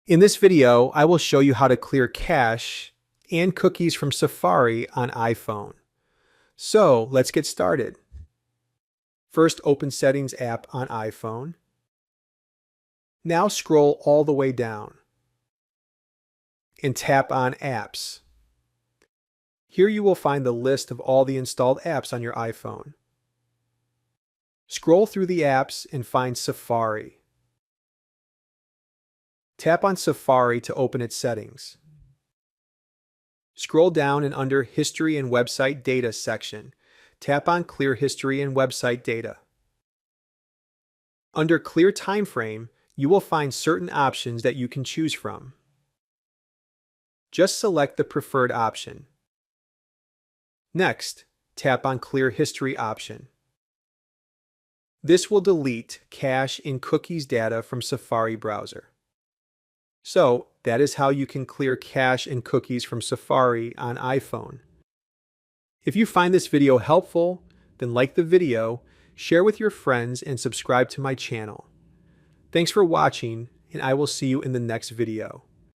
In this video, I will show you how to clear cache and cookies from Safari on iPhone. So let's get started. First, open Settings app on iPhone. Now scroll all the way down and tap on Apps. Here you will find the list of all the installed apps on your iPhone. Scroll through the apps and find Safari. Tap on Safari to open its settings. Scroll down and under History and Website Data section, tap on Clear History and Website Data. Under Clear Timeframe, you will find certain options that you can choose from. Just select the preferred option. Next, tap on Clear History option. This will delete cache and cookies data from Safari browser. So, that is how you can clear cache and cookies from Safari on iPhone. If you find this video helpful, then like the video, share with your friends, and subscribe to my channel. Thanks for watching, and I will see you in the next video.